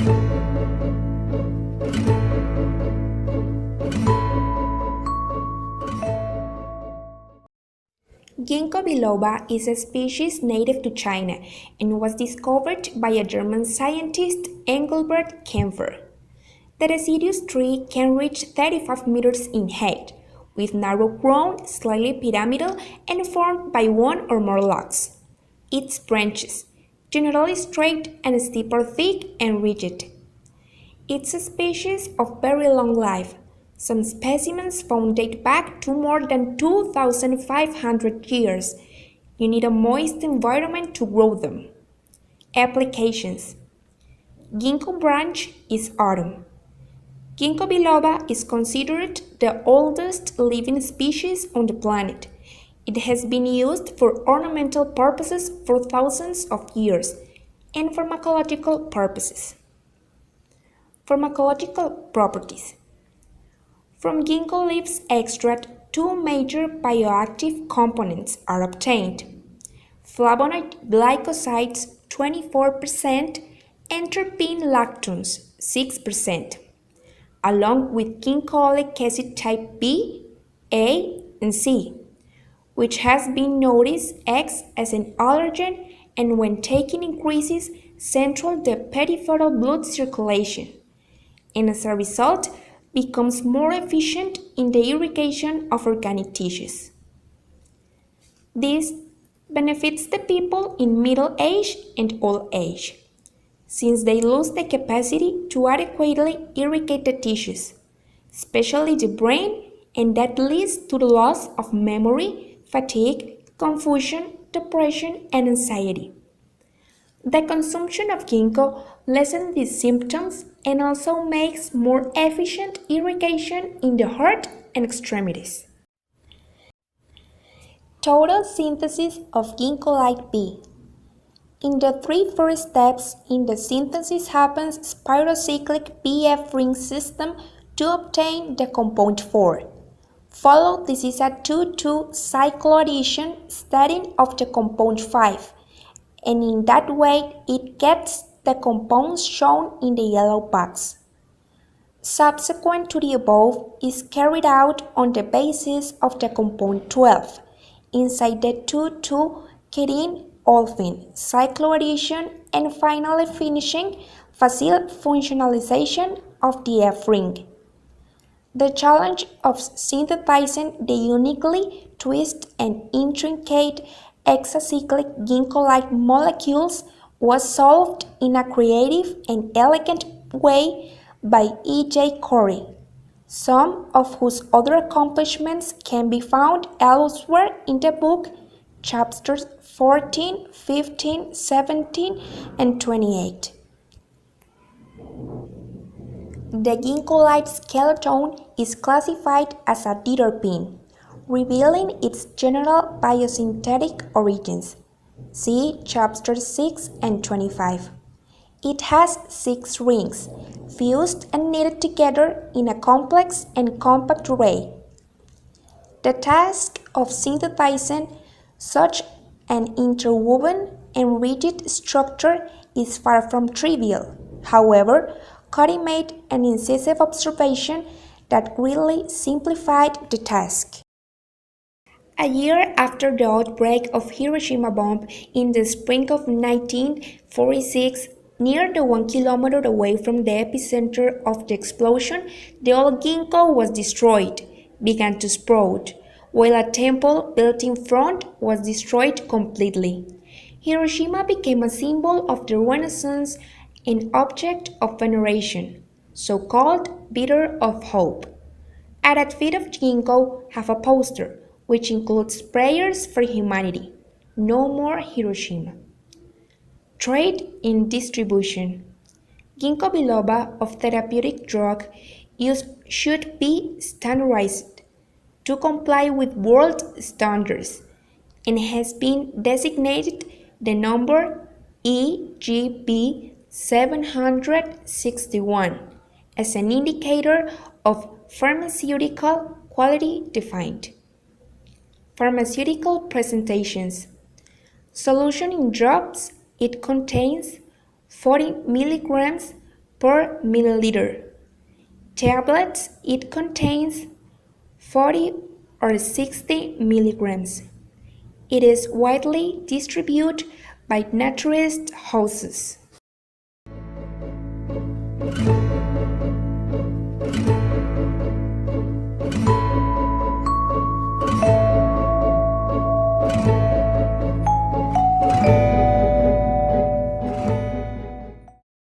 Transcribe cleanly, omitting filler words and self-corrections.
Ginkgo biloba is a species native to China and was discovered by a German scientist, Engelbert Kaempfer. The deciduous tree can reach 35 meters in height, with narrow crown, slightly pyramidal, and formed by one or more logs. Its branches, generally straight and steep, are thick and rigid. It's a species of very long life. Some specimens found date back to more than 2,500 years. You need a moist environment to grow them. Applications. Ginkgo branch is autumn. Ginkgo biloba is considered the oldest living species on the planet. It has been used for ornamental purposes for thousands of years and pharmacological purposes. Pharmacological properties. From ginkgo leaves extract, two major bioactive components are obtained: flavonoid glycosides 24% and terpene lactones 6%, along with ginkgolic acid type B, A, and C, which has been noticed acts as an allergen and when taken increases central to peripheral blood circulation, and as a result becomes more efficient in the irrigation of organic tissues. This benefits the people in middle age and old age, since they lose the capacity to adequately irrigate the tissues, especially the brain, and that leads to the loss of memory, fatigue, confusion, depression, and anxiety. The consumption of ginkgo lessens these symptoms and also makes more efficient irrigation in the heart and extremities. Total synthesis of ginkgolide B. In the three first steps in the synthesis happens spirocyclic BF ring system to obtain the compound 4. Followed, this is a 2,2 cycloaddition starting of the compound 5, and in that way it gets the compounds shown in the yellow box. Subsequent to the above is carried out on the basis of the compound 12 inside the 2,2 kerene olefin cycloaddition, and finally finishing facile functionalization of the F ring. The challenge of synthesizing the uniquely twisted and intricate hexacyclic ginkgolide molecules was solved in a creative and elegant way by E.J. Corey, some of whose other accomplishments can be found elsewhere in the book, chapters 14, 15, 17, and 28. The ginkgolide skeleton is classified as a diterpene, revealing its general biosynthetic origins. See chapters 6 and 25. It has 6 rings, fused and knitted together in a complex and compact array. The task of synthesizing such an interwoven and rigid structure is far from trivial. However, Corey made an incisive observation that greatly simplified the task. A year after the outbreak of Hiroshima bomb in the spring of 1946, near the 1 kilometer away from the epicenter of the explosion, the old ginkgo was destroyed, began to sprout, while a temple built in front was destroyed completely. Hiroshima became a symbol of the Renaissance, an object of veneration, so-called Bitter of Hope. At the feet of ginkgo have a poster, which includes prayers for humanity. No more Hiroshima. Trade in distribution. Ginkgo biloba of therapeutic drug use should be standardized to comply with world standards and has been designated the number EGB 761 as an indicator of pharmaceutical quality defined. Pharmaceutical presentations. Solution in drops, it contains 40 milligrams per milliliter. Tablets, it contains 40 or 60 milligrams. It is widely distributed by naturist houses.